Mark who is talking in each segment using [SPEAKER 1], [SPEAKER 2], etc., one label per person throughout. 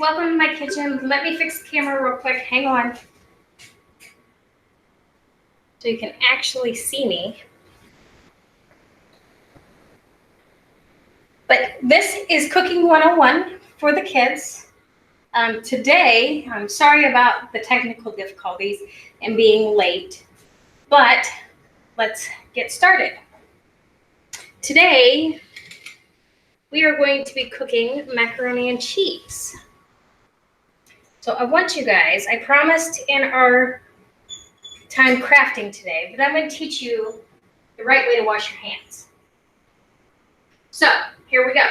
[SPEAKER 1] welcome to my kitchen. Let me fix the camera real quick. Hang on. So you can actually see me. But this is Cooking 101 for the kids. Today, I'm sorry about the technical difficulties and being late, but let's get started. Today, we are going to be cooking macaroni and cheese. So I want you guys, I promised in our time crafting today, but I'm going to teach you the right way to wash your hands. So here we go.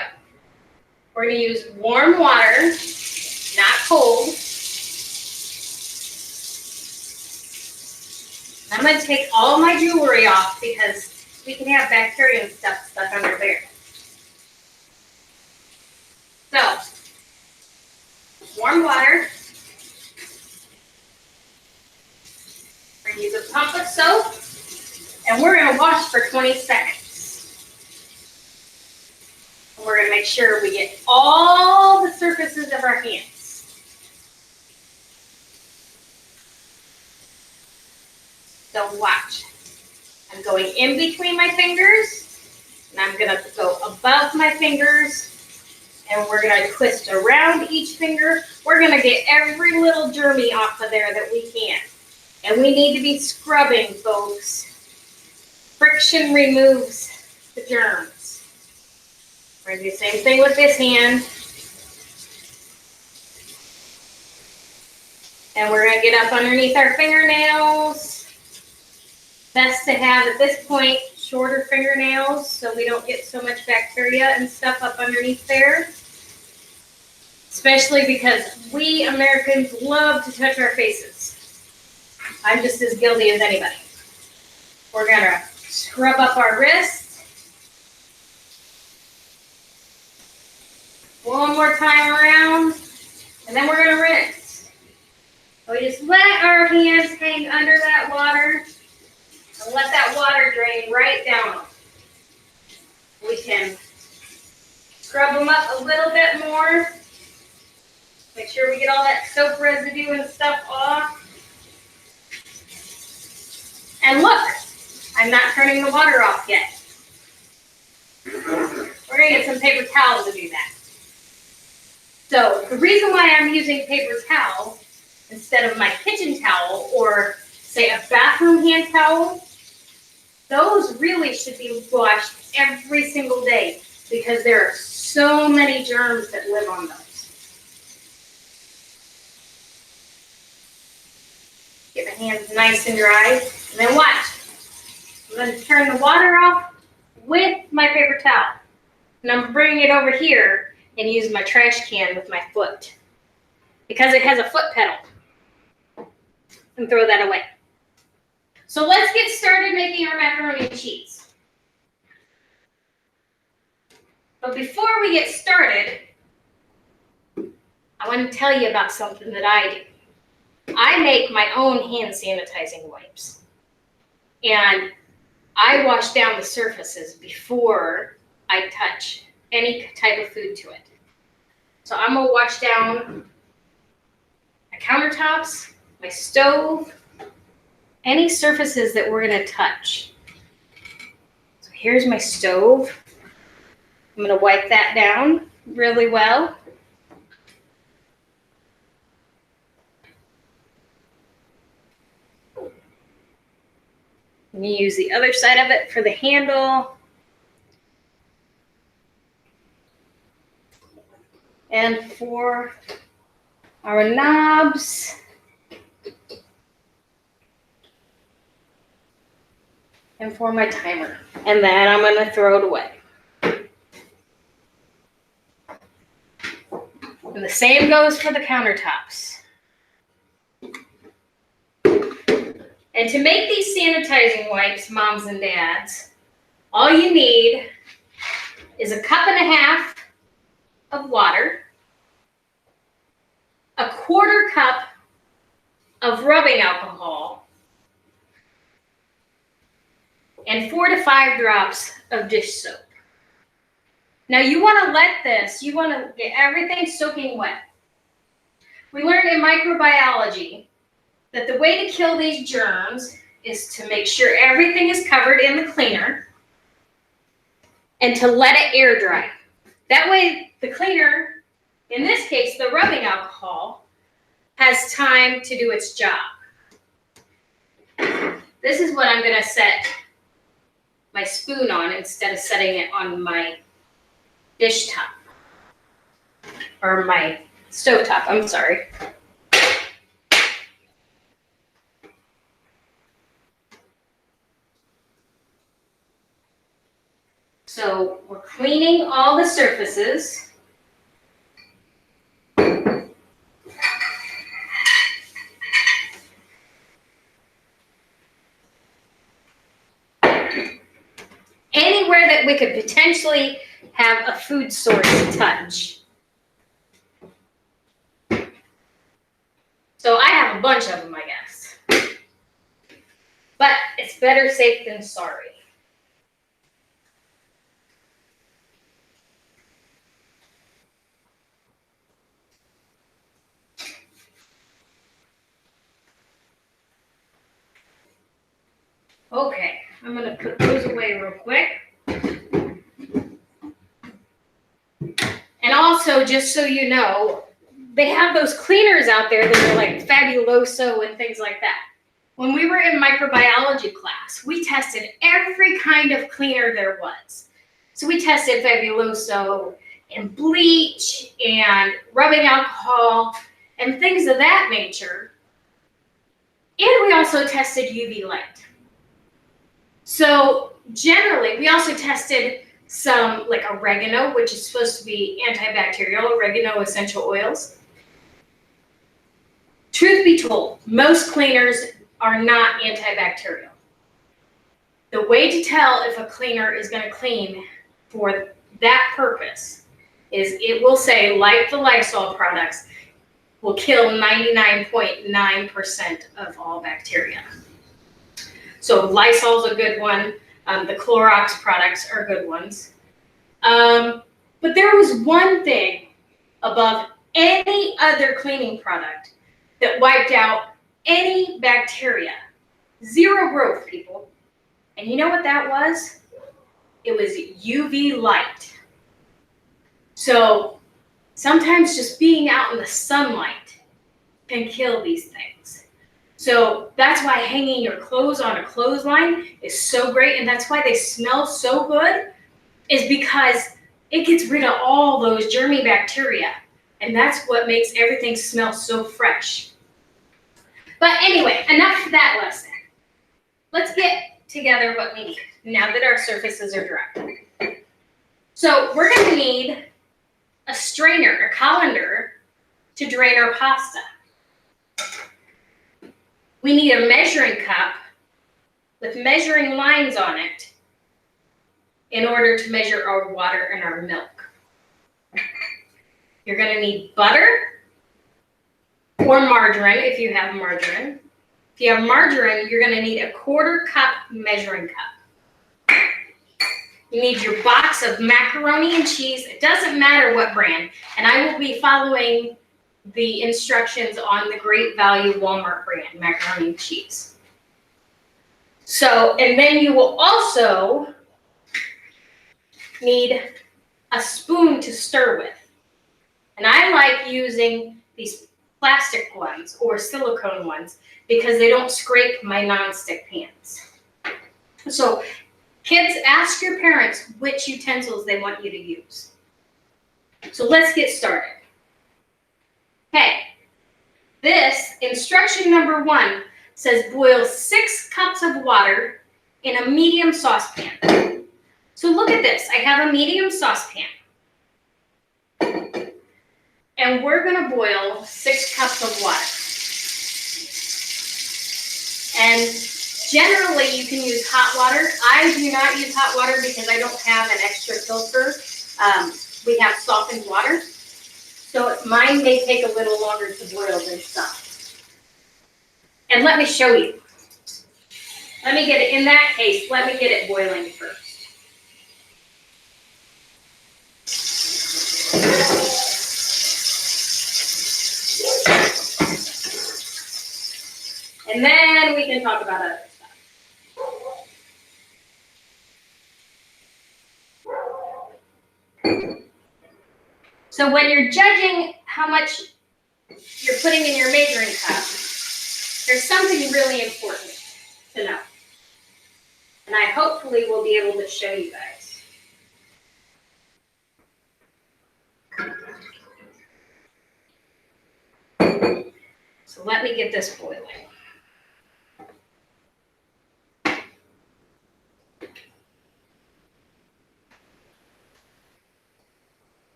[SPEAKER 1] We're going to use warm water, not cold. I'm going to take all my jewelry off because we can have bacteria and stuff stuck under there. So, warm water. We're going to use a pump of soap, and we're going to wash for 20 seconds. And we're going to make sure we get all the surfaces of our hands. So watch. I'm going in between my fingers, and I'm going to go above my fingers, and we're going to twist around each finger. We're going to get every little germy off of there that we can. And we need to be scrubbing, folks. Friction removes the germs. We're going to do the same thing with this hand. And we're going to get up underneath our fingernails. Best to have, at this point, shorter fingernails so we don't get so much bacteria and stuff up underneath there. Especially because we Americans love to touch our faces. I'm just as guilty as anybody. We're going to scrub up our wrists. One more time around, and then we're going to rinse. We just let our hands hang under that water and let that water drain right down. We can scrub them up a little bit more. Make sure we get all that soap residue and stuff off. And look, I'm not turning the water off yet. We're going to get some paper towels to do that. So the reason why I'm using paper towel instead of my kitchen towel or, say, a bathroom hand towel, those really should be washed every single day because there are so many germs that live on those. Get my hands nice and dry. And then watch. I'm going to turn the water off with my paper towel. And I'm bringing it over here and use my trash can with my foot. Because it has a foot pedal. And throw that away. So let's get started making our macaroni and cheese. But before we get started, I want to tell you about something that I do. I make my own hand sanitizing wipes. And I wash down the surfaces before I touch any type of food to it. So I'm going to wash down my countertops, my stove, any surfaces that we're going to touch. So here's my stove. I'm going to wipe that down really well. I'm going to use the other side of it for the handle. And for our knobs. And for my timer. And then I'm going to throw it away. And the same goes for the countertops. And to make these sanitizing wipes, moms and dads, all you need is a cup and a half of water, a quarter cup of rubbing alcohol, and 4 to 5 drops of dish soap. Now you want to let this, you want to get everything soaking wet. we learned in microbiology that the way to kill these germs is to make sure everything is covered in the cleaner and to let it air dry. That way the cleaner, in this case the rubbing alcohol, has time to do its job. This is what I'm going to set my spoon on instead of setting it on my dish top. Or my stove top, I'm sorry. So we're cleaning all the surfaces. Anywhere that we could potentially have a food source touch. So I have a bunch of them, I guess. But it's better safe than sorry. Okay, I'm going to put those away real quick. And also, just so you know, they have those cleaners out there that are like Fabuloso and things like that. When we were in microbiology class, we tested every kind of cleaner there was. So we tested Fabuloso and bleach and rubbing alcohol and things of that nature. And we also tested UV light. So generally, we also tested some like oregano, which is supposed to be antibacterial, oregano essential oils. Truth be told, most cleaners are not antibacterial. The way to tell if a cleaner is going to clean for that purpose is it will say, like the Lysol products, will kill 99.9% of all bacteria. So Lysol's a good one. The Clorox products are good ones. But there was one thing above any other cleaning product that wiped out any bacteria. Zero growth, people. And you know what that was? It was UV light. So sometimes just being out in the sunlight can kill these things. So that's why hanging your clothes on a clothesline is so great, and that's why they smell so good, is because it gets rid of all those germy bacteria, and that's what makes everything smell so fresh. But anyway, enough of that lesson. Let's get together what we need now that our surfaces are dry. So we're going to need a strainer, a colander, to drain our pasta. We need a measuring cup with measuring lines on it in order to measure our water and our milk. You're going to need butter or margarine if you have margarine. If you have margarine, you're going to need a 1/4 cup measuring cup. You need your box of macaroni and cheese. It doesn't matter what brand. And I will be following the instructions on the Great Value Walmart brand macaroni and cheese. So, and then you will also need a spoon to stir with. And I like using these plastic ones or silicone ones because they don't scrape my nonstick pans. So kids, ask your parents which utensils they want you to use. So let's get started. Okay, this instruction number 1 says boil 6 cups of water in a medium saucepan. So look at this, I have a medium saucepan. And we're gonna boil 6 cups of water. And generally you can use hot water. I do not use hot water because I don't have an extra filter. We have softened water. So mine may take a little longer to boil than some. And let me show you. Let me get it, in that case, let me get it boiling first. And then we can talk about other stuff. So when you're judging how much you're putting in your measuring cup, there's something really important to know. And I hopefully will be able to show you guys. So let me get this boiling.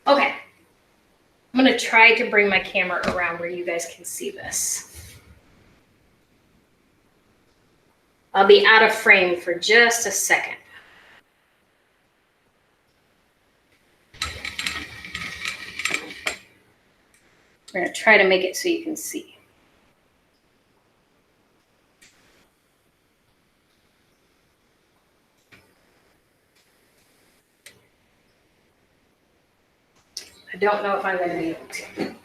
[SPEAKER 1] Okay, I'm gonna try to bring my camera around where you guys can see this. I'll be out of frame for just a second. We're gonna try to make it so you can see. I don't know if I'm gonna be able to.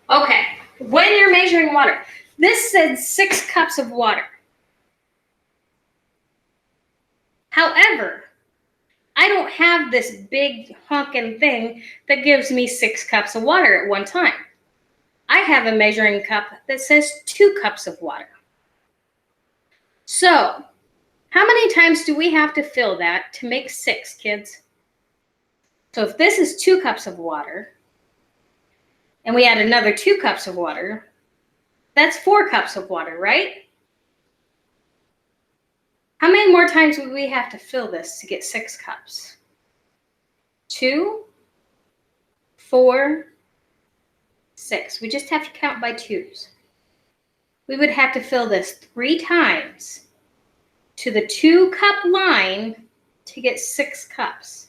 [SPEAKER 1] Okay, when you're measuring water, this said 6 cups of water. However, I don't have this big honking thing that gives me 6 cups of water at one time. I have a measuring cup that says 2 cups of water. So, how many times do we have to fill that to make 6, kids? So if this is 2 cups of water, and we add another 2 cups of water, that's 4 cups of water, right? How many more times would we have to fill this to get 6 cups? 2, 4, 6. We just have to count by 2s. We would have to fill this 3 times to the 2 cup line to get 6 cups.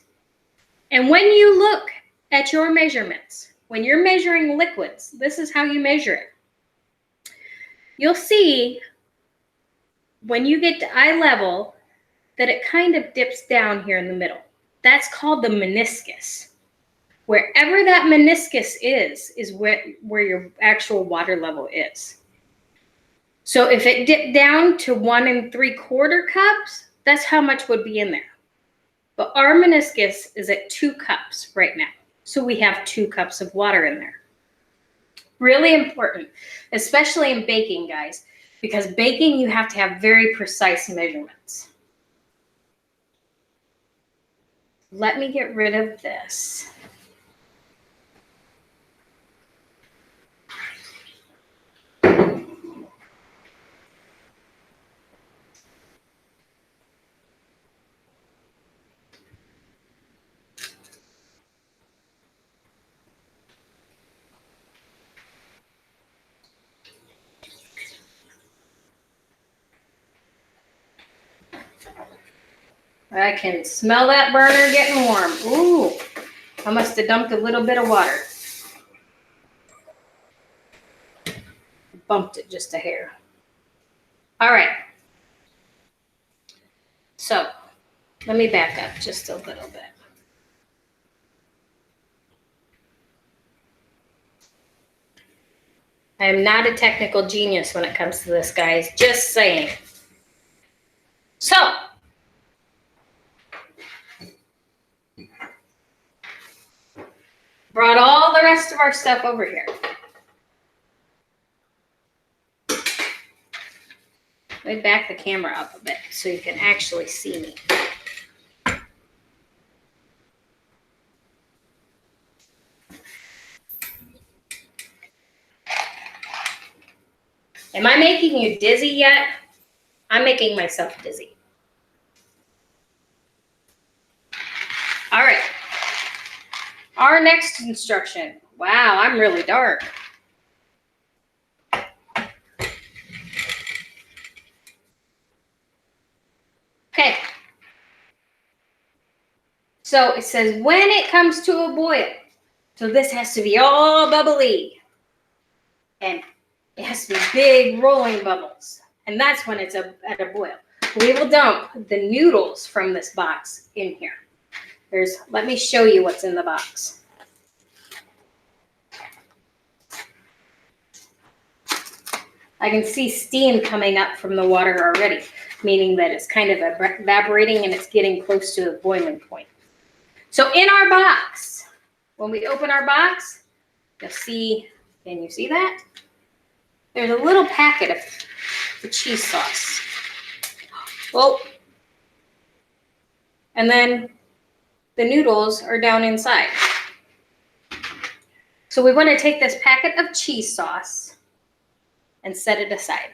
[SPEAKER 1] And when you look at your measurements, when you're measuring liquids, this is how you measure it. You'll see when you get to eye level that it kind of dips down here in the middle. That's called the meniscus. Wherever that meniscus is where your actual water level is. So if it dipped down to 1 3/4 cups, that's how much would be in there. But our meniscus is at 2 cups right now. So we have 2 cups of water in there. Really important, especially in baking, guys, because baking, you have to have very precise measurements. Let me get rid of this. I can smell that burner getting warm. Ooh, I must have dumped a little bit of water. Bumped it just a hair. All right. So let me back up just a little bit. I am not a technical genius when it comes to this, guys. Just saying. So, brought all the rest of our stuff over here. Let me back the camera up a bit so you can actually see me. Am I making you dizzy yet? I'm making myself dizzy. All right. Our next instruction. Wow, I'm really dark. Okay. So it says when it comes to a boil. So this has to be all bubbly. And it has to be big rolling bubbles. And that's when it's at a boil. we will dump the noodles from this box in here. Let me show you what's in the box. I can see steam coming up from the water already, meaning that it's kind of evaporating and it's getting close to a boiling point. So in our box, when we open our box, you'll see, can you see that? There's a little packet of the cheese sauce. Well, and then the noodles are down inside. So we want to take this packet of cheese sauce and set it aside.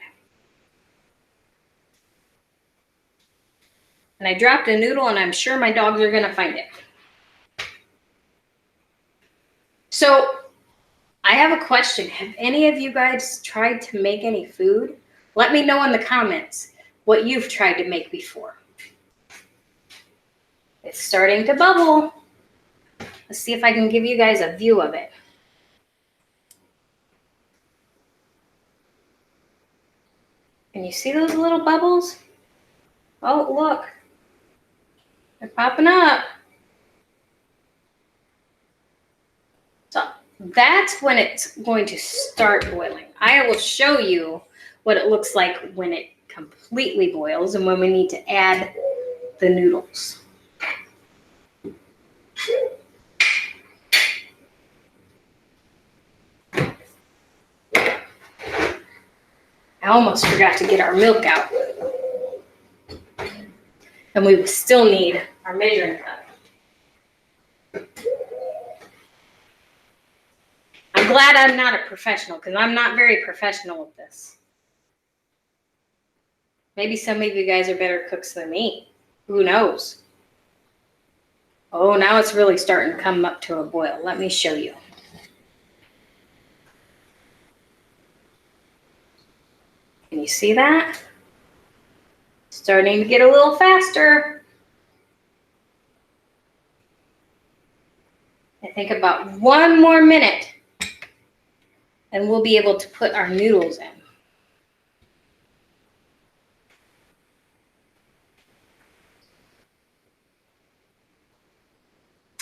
[SPEAKER 1] And I dropped a noodle and I'm sure my dogs are gonna find it. So I have a question. Have any of you guys tried to make any food? Let me know in the comments what you've tried to make before. It's starting to bubble. Let's see if I can give you guys a view of it. Can you see those little bubbles? Oh, look. They're popping up. So that's when it's going to start boiling. I will show you what it looks like when it completely boils and when we need to add the noodles. I almost forgot to get our milk out. And we still need our measuring cup. I'm glad I'm not a professional because I'm not very professional with this. Maybe some of you guys are better cooks than me. Who knows? Oh, now it's really starting to come up to a boil. Let me show you. Can you see that? Starting to get a little faster. I think about 1 more minute and we'll be able to put our noodles in.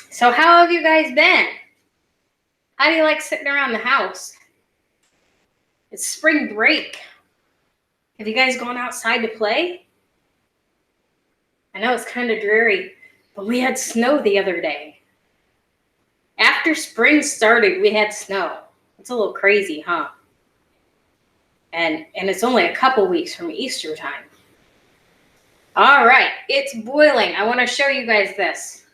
[SPEAKER 1] So how have you guys been? How do you like sitting around the house? It's spring break. Have you guys gone outside to play? I know it's kind of dreary, but we had snow the other day. After spring started, we had snow. It's a little crazy, huh? And it's only a couple weeks from Easter time. All right, it's boiling. I want to show you guys this.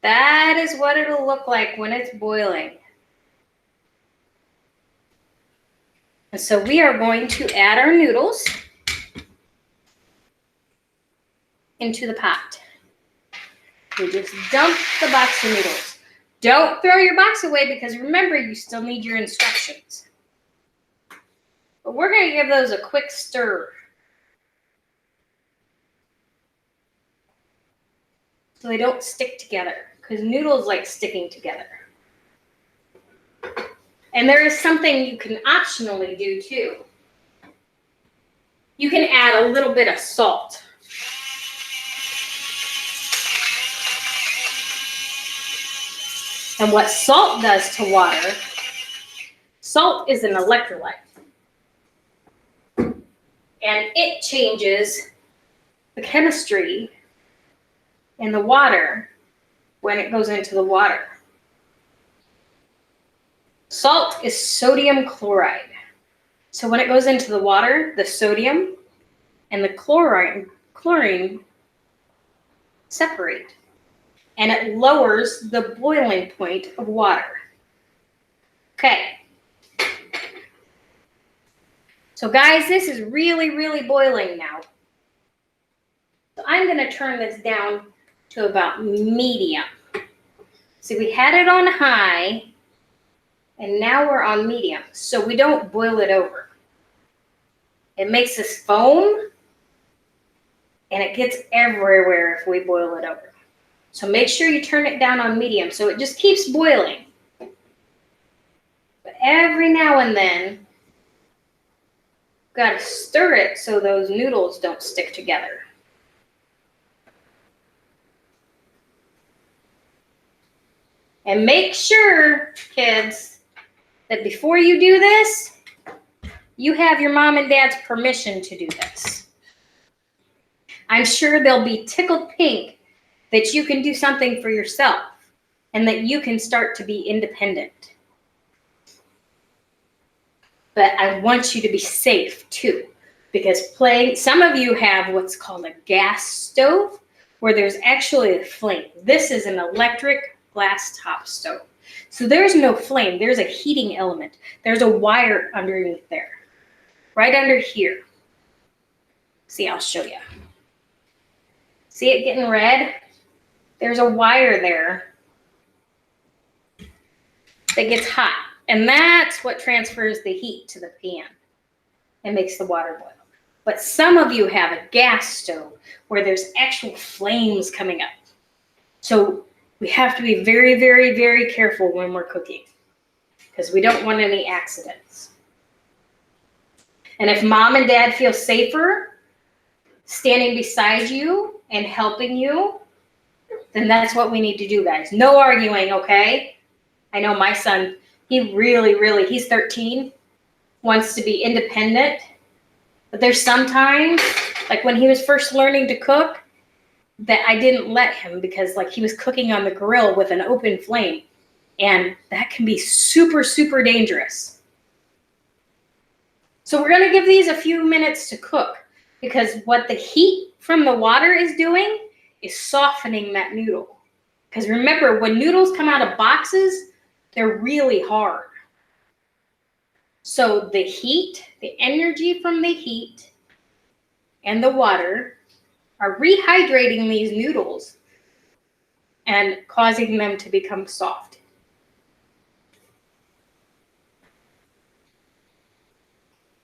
[SPEAKER 1] That is what it'll look like when it's boiling. And so we are going to add our noodles into the pot. We just dump the box of noodles. Don't throw your box away because remember, you still need your instructions. But we're going to give those a quick stir. So they don't stick together because noodles like sticking together. And there is something you can optionally do too. You can add a little bit of salt. And what salt does to water, salt is an electrolyte. And it changes the chemistry in the water when it goes into the water. Salt is sodium chloride. So when it goes into the water, the sodium and the chlorine separate. And it lowers the boiling point of water. Okay. So guys, this is really, really boiling now. So I'm going to turn this down to about medium. See, we had it on high, and now we're on medium, so we don't boil it over. It makes this foam, and it gets everywhere if we boil it over. So make sure you turn it down on medium so it just keeps boiling. But every now and then, Got to stir it so those noodles don't stick together. And make sure, kids, that before you do this, you have your mom and dad's permission to do this. I'm sure they'll be tickled pink that you can do something for yourself and that you can start to be independent. But I want you to be safe too, because some of you have what's called a gas stove where there's actually a flame. This is an electric glass top stove. So there's no flame, there's a heating element. There's a wire underneath there, right under here. See, I'll show you. See it getting red? There's a wire there that gets hot, and that's what transfers the heat to the pan and makes the water boil. But some of you have a gas stove where there's actual flames coming up. So we have to be very, very, very careful when we're cooking because we don't want any accidents. And if mom and dad feel safer standing beside you and helping you, then that's what we need to do, guys. No arguing, okay? I know my son, he's 13, wants to be independent. But there's sometimes, like when he was first learning to cook, that I didn't let him because like he was cooking on the grill with an open flame. And that can be super, super dangerous. So we're gonna give these a few minutes to cook because what the heat from the water is doing is softening that noodle. Because remember, when noodles come out of boxes, they're really hard. So the heat, the energy from the heat and the water are rehydrating these noodles and causing them to become soft.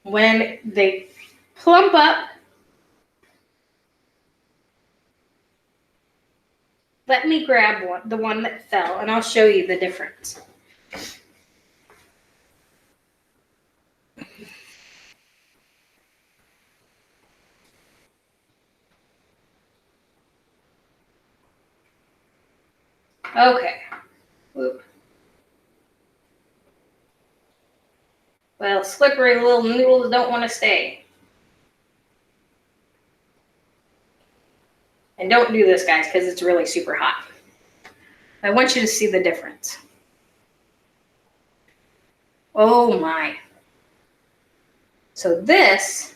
[SPEAKER 1] When they plump up, let me grab the one that fell, and I'll show you the difference. Okay. Whoop. Well, slippery little noodles don't want to stay. And don't do this, guys, because it's really super hot. I want you to see the difference. Oh my. So this,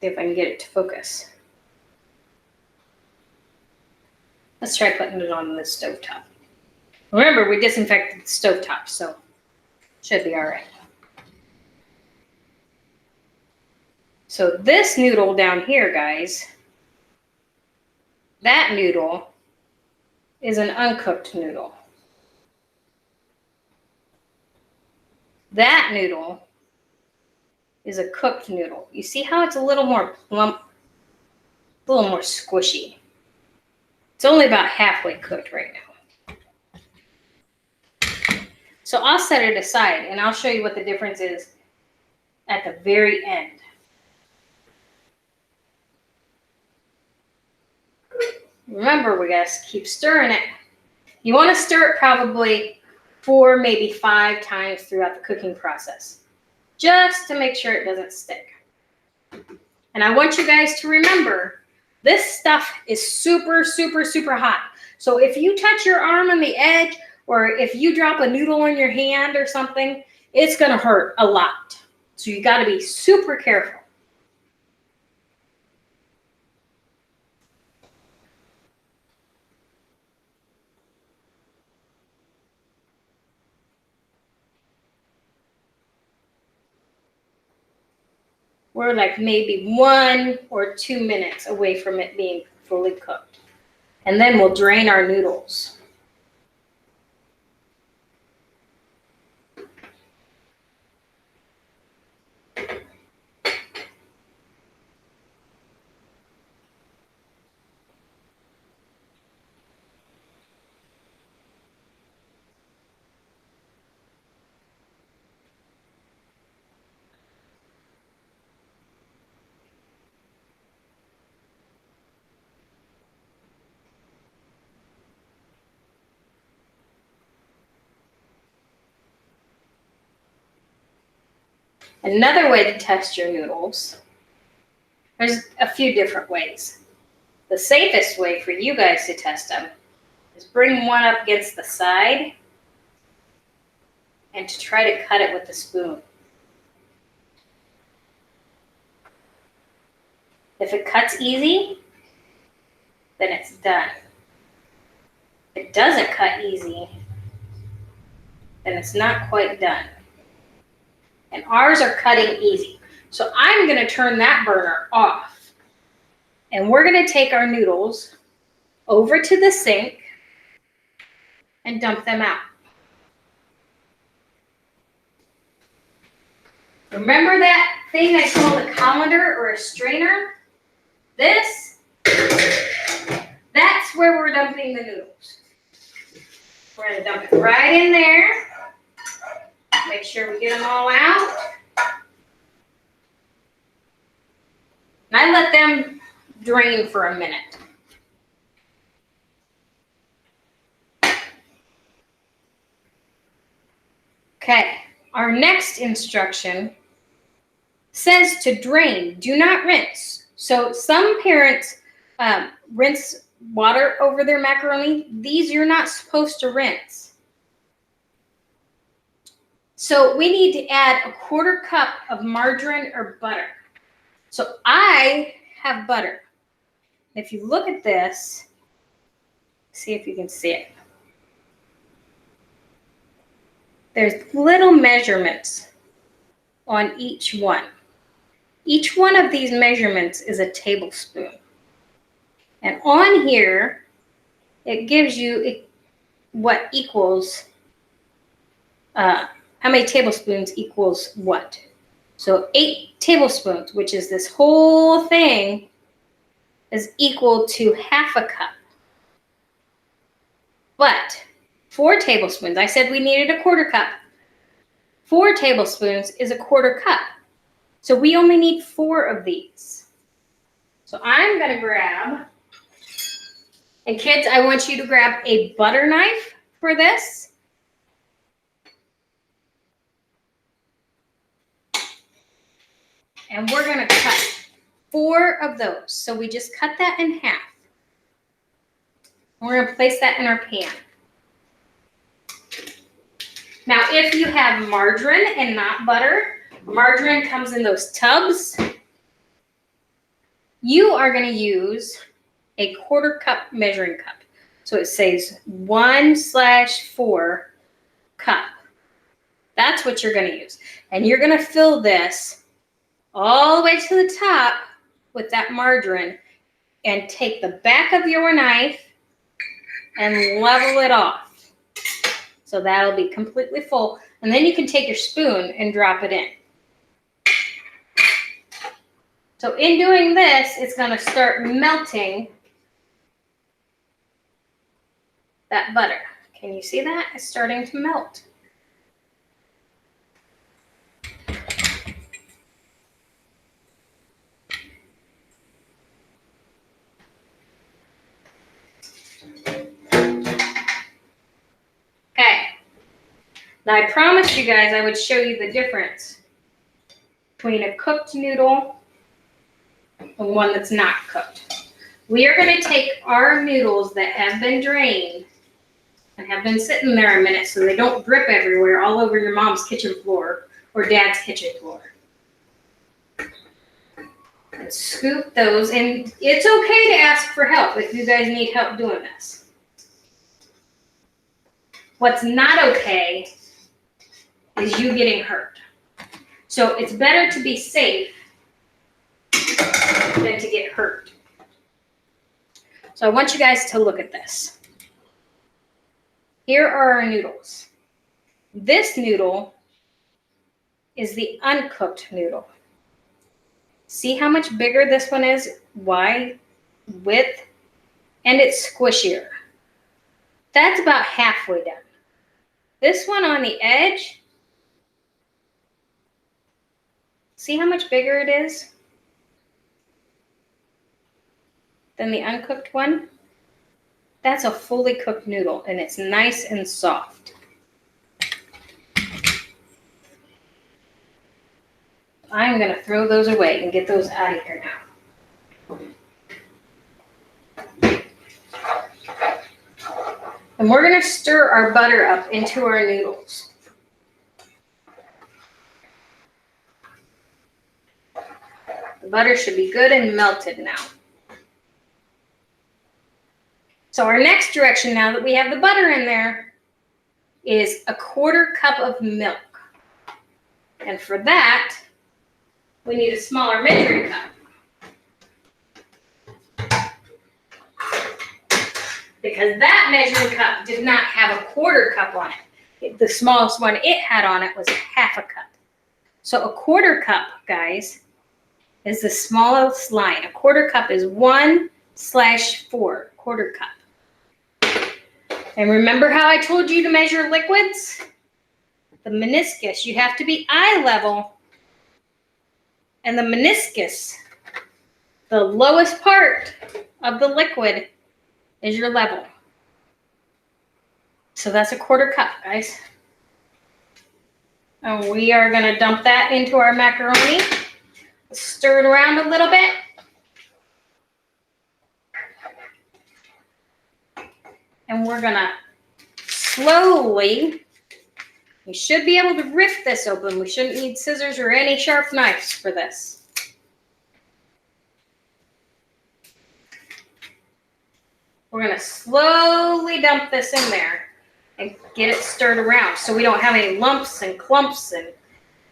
[SPEAKER 1] see if I can get it to focus. Let's try putting it on the stovetop. Remember, we disinfected the stovetop, so should be all right. So this noodle down here, guys, that noodle is an uncooked noodle. That noodle is a cooked noodle. You see how it's a little more plump, a little more squishy. It's only about halfway cooked right now. So I'll set it aside and I'll show you what the difference is at the very end. Remember, we gotta keep stirring it. You want to stir it probably 4, maybe 5 times throughout the cooking process, just to make sure it doesn't stick. And I want you guys to remember, this stuff is super, super, super hot. So if you touch your arm on the edge, or if you drop a noodle in your hand or something, it's gonna hurt a lot. So you gotta be super careful. We're like maybe 1 or 2 minutes away from it being fully cooked. And then we'll drain our noodles. Another way to test your noodles, there's a few different ways. The safest way for you guys to test them is bring one up against the side and to try to cut it with a spoon. If it cuts easy, then it's done. If it doesn't cut easy, then it's not quite done. And ours are cutting easy. So I'm going to turn that burner off. And we're going to take our noodles over to the sink and dump them out. Remember that thing I called a colander or a strainer? This, that's where we're dumping the noodles. We're going to dump it right in there. Make sure we get them all out. And I let them drain for a minute. Okay, our next instruction says to drain, do not rinse. So some parents rinse water over their macaroni. These you're not supposed to rinse. So we need to add a 1/4 cup of margarine or butter. So I have butter. If you look at this, see if you can see it. There's little measurements on each one. Each one of these measurements is a tablespoon. And on here, it gives you what equals, how many tablespoons equals what. So 8 tablespoons, which is this whole thing, is equal to 1/2 cup. But 4 tablespoons, I said we needed a 1/4 cup. 4 tablespoons is a 1/4 cup. So we only need 4 of these. So I'm going to grab, and kids, I want you to grab a butter knife for this. And we're going to cut 4 of those. So we just cut that in half. We're going to place that in our pan. Now, if you have margarine and not butter, margarine comes in those tubs. You are going to use a 1/4 cup measuring cup. So it says 1/4 cup. That's what you're going to use. And you're going to fill this all the way to the top with that margarine and take the back of your knife and level it off. So that'll be completely full. And then you can take your spoon and drop it in. So in doing this, it's going to start melting that butter. Can you see that? It's starting to melt. Okay. Now I promised you guys I would show you the difference between a cooked noodle and one that's not cooked. We are going to take our noodles that have been drained and have been sitting there a minute so they don't drip everywhere all over your mom's kitchen floor or dad's kitchen floor. And scoop those, and it's okay to ask for help if you guys need help doing this. What's not okay is you getting hurt. So it's better to be safe than to get hurt. So I want you guys to look at this. Here are our noodles. This noodle is the uncooked noodle. See how much bigger this one is? Wide, width, and it's squishier. That's about halfway done. This one on the edge, see how much bigger it is than the uncooked one? That's a fully cooked noodle, and it's nice and soft. I'm going to throw those away and get those out of here now. And we're going to stir our butter up into our noodles. The butter should be good and melted now. So our next direction, now that we have the butter in there, is a 1/4 cup of milk. And for that, we need a smaller measuring cup. Because that measuring cup did not have a 1/4 cup on it. The smallest one it had on it was 1/2 cup. So a 1/4 cup, guys, is the smallest line. A 1/4 cup is 1/4, 1/4 cup. And remember how I told you to measure liquids? The meniscus, you have to be eye level. And the meniscus, the lowest part of the liquid, is your level. So that's a 1/4 cup, guys. And we are going to dump that into our macaroni. Stir it around a little bit. And we're going to slowly, we should be able to rip this open. We shouldn't need scissors or any sharp knives for this. We're going to slowly dump this in there and get it stirred around so we don't have any lumps and clumps and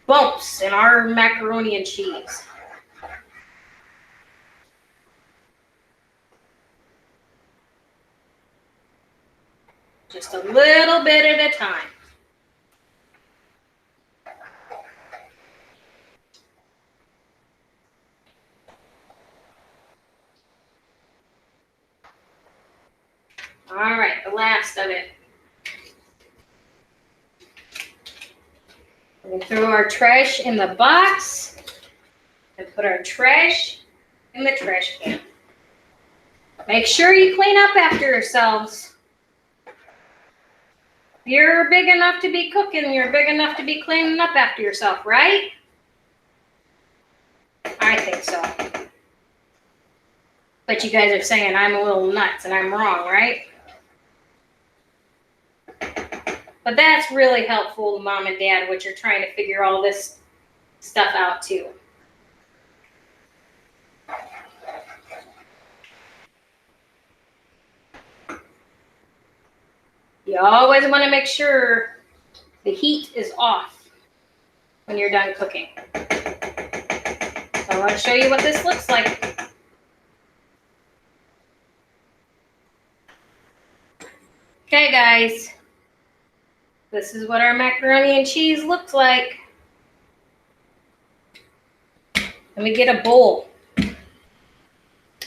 [SPEAKER 1] bumps in our macaroni and cheese. Just a little bit at a time. All right, the last of it. We're going to throw our trash in the box and put our trash in the trash can. Make sure you clean up after yourselves. You're big enough to be cooking. You're big enough to be cleaning up after yourself, right? I think so. But you guys are saying I'm a little nuts and I'm wrong, right? But that's really helpful to mom and dad, which are trying to figure all this stuff out too. You always want to make sure the heat is off when you're done cooking. So I want to show you what this looks like. Okay, guys. This is what our macaroni and cheese looks like. Let me get a bowl.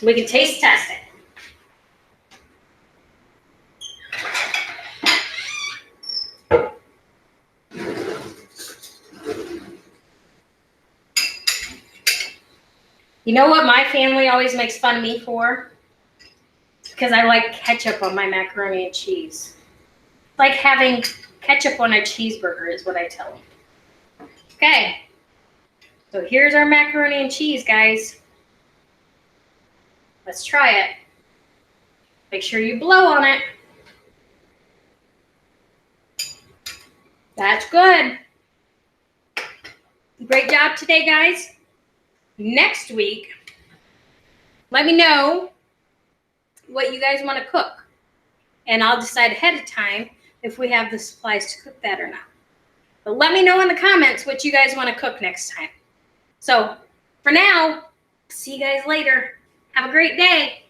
[SPEAKER 1] We can taste test it. You know what my family always makes fun of me for? Because I like ketchup on my macaroni and cheese. Like having ketchup on a cheeseburger is what I tell them. Okay. So here's our macaroni and cheese, guys. Let's try it. Make sure you blow on it. That's good. Great job today, guys. Next week, let me know what you guys want to cook. And I'll decide ahead of time if we have the supplies to cook that or not. But let me know in the comments what you guys want to cook next time. So for now, see you guys later. Have a great day.